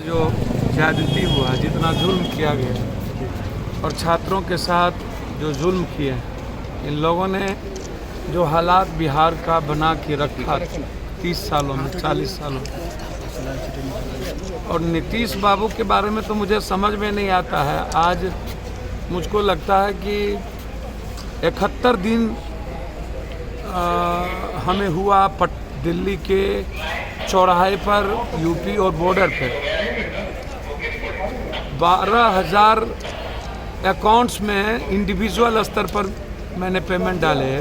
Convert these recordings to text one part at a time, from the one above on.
जो ज्यादती हुआ, जितना जुल्म किया गया और छात्रों के साथ जो जुल्म किए, इन लोगों ने जो हालात बिहार का बना के रखा 30 सालों में, 40 सालों में। और नीतीश बाबू के बारे में तो मुझे समझ में नहीं आता है। आज मुझको लगता है कि 71 दिन हमें हुआ दिल्ली के चौराहे पर, यूपी और बॉर्डर पे 12,000 अकाउंट्स में इंडिविजुअल स्तर पर मैंने पेमेंट डाले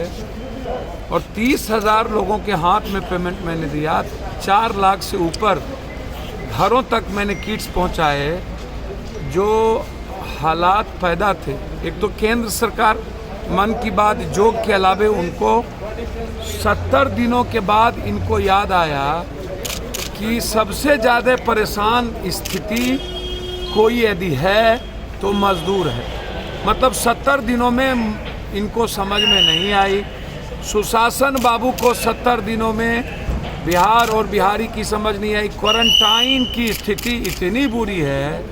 और 30,000 लोगों के हाथ में पेमेंट मैंने दिया। 4 लाख से ऊपर घरों तक मैंने किट्स पहुंचाए। जो हालात पैदा थे, एक तो केंद्र सरकार मन की बात जोग के अलावे उनको 70 दिनों के बाद इनको याद आया कि सबसे ज़्यादा परेशान स्थिति कोई यदि है तो मजदूर है। मतलब 70 दिनों में इनको समझ में नहीं आई। सुशासन बाबू को 70 दिनों में बिहार और बिहारी की समझ नहीं आई। क्वारंटाइन की स्थिति इतनी बुरी है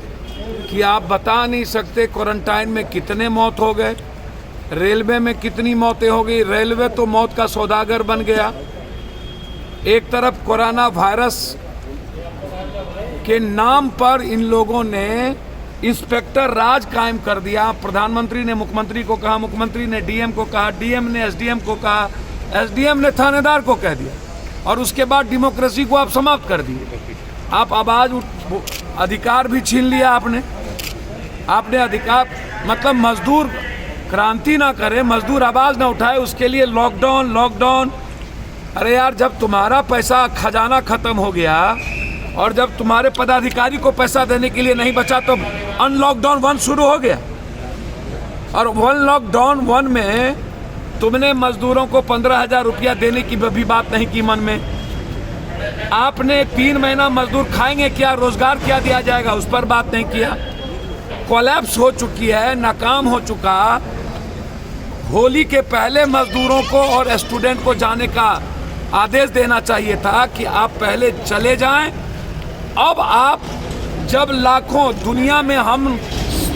कि आप बता नहीं सकते क्वारंटाइन में कितने मौत हो गए, रेलवे में कितनी मौतें हो गई। रेलवे तो मौत का सौदागर बन गया। एक तरफ कोरोना वायरस के नाम पर इन लोगों ने इंस्पेक्टर राज कायम कर दिया। प्रधानमंत्री ने मुख्यमंत्री को कहा, मुख्यमंत्री ने डीएम को कहा, डीएम ने एसडीएम को कहा, एसडीएम ने थानेदार को कह दिया और उसके बाद डेमोक्रेसी को आप समाप्त कर दिए। आप आवाज अधिकार भी छीन लिया आपने अधिकार। मतलब मजदूर क्रांति ना करे, मजदूर आवाज ना उठाए, उसके लिए लॉकडाउन। अरे यार, जब तुम्हारा पैसा खजाना खत्म हो गया और जब तुम्हारे पदाधिकारी को पैसा देने के लिए नहीं बचा तो अनलॉकडाउन 1 शुरू हो गया। और लॉकडाउन 1 में तुमने मजदूरों को 15,000 रुपया देने की भी बात नहीं की मन में। आपने 3 महीना मजदूर खाएंगे क्या, रोजगार क्या दिया जाएगा, उस पर बात नहीं किया। कोलैप्स हो चुकी है, नाकाम हो चुका। होली के पहले मजदूरों को और स्टूडेंट को जाने का आदेश देना चाहिए था कि आप पहले चले जाएं। अब आप जब लाखों दुनिया में हम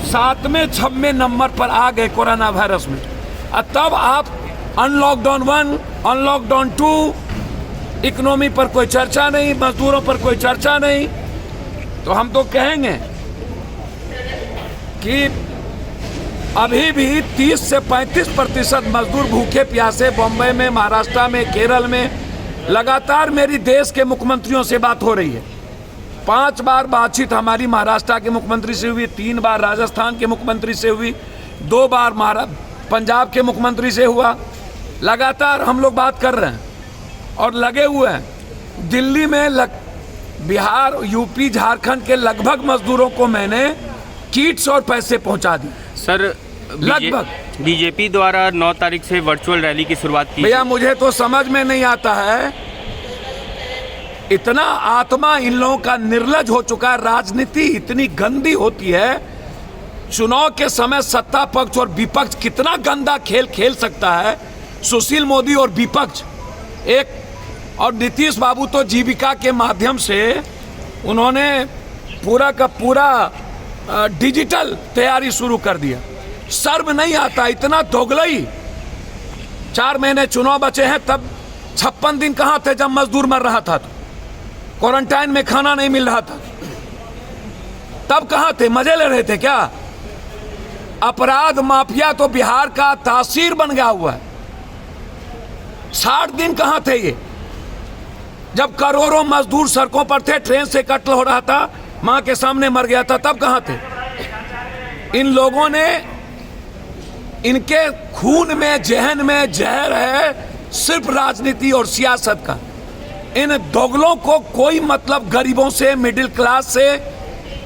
7वें 6वें नंबर पर आ गए कोरोना वायरस में, तब आप अनलॉकडाउन 1, अनलॉकडाउन 2, इकोनॉमी पर कोई चर्चा नहीं, मजदूरों पर कोई चर्चा नहीं। तो हम तो कहेंगे कि अभी भी 30 से 35% मजदूर भूखे प्यासे बॉम्बे में, महाराष्ट्र में, केरल में। लगातार मेरी देश के मुख्यमंत्रियों से बात हो रही है। 5 बार बातचीत हमारी महाराष्ट्र के मुख्यमंत्री से हुई, 3 बार राजस्थान के मुख्यमंत्री से हुई, 2 बार पंजाब के मुख्यमंत्री से हुआ। लगातार हम लोग बात कर रहे हैं और लगे हुए हैं। दिल्ली में बिहार, यूपी, झारखंड के लगभग मजदूरों को मैंने किट्स और पैसे पहुंचा दी। सर, लगभग बीजेपी द्वारा 9 तारीख से वर्चुअल रैली की शुरुआत की। भैया, मुझे तो समझ में नहीं आता है, इतना आत्मा इन लोगों का निर्लज हो चुका है। राजनीति इतनी गंदी होती है। चुनाव के समय सत्ता पक्ष और विपक्ष कितना गंदा खेल खेल सकता है। सुशील मोदी और विपक्ष एक, और नीतीश बाबू तो जीविका के माध्यम से उन्होंने पूरा का पूरा डिजिटल तैयारी शुरू कर दिया। शर्म नहीं आता, इतना दोगलई। 4 महीने चुनाव बचे हैं, तब 56 दिन कहाँ थे जब मजदूर मर रहा था, तो क्वारंटाइन में खाना नहीं मिल रहा था, तब कहाँ थे, मजे ले रहे थे क्या? अपराध माफिया तो बिहार का तासीर बन गया हुआ है। 60 दिन कहाँ थे ये, जब करोड़ों मजदूर सड़कों पर थे, ट्रेन से कत्ल हो रहा था, मां के सामने मर गया था, तब कहाँ थे? इन लोगों ने, इनके खून में, जहन में जहर है सिर्फ राजनीति और सियासत का। इन दोगलों को कोई मतलब गरीबों से, मिडिल क्लास से,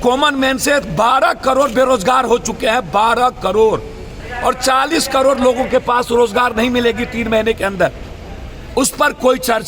कॉमन मैन से। 12 करोड़ बेरोजगार हो चुके हैं, 12 करोड़, और 40 करोड़ लोगों के पास रोजगार नहीं मिलेगी 3 महीने के अंदर। उस पर कोई चर्चा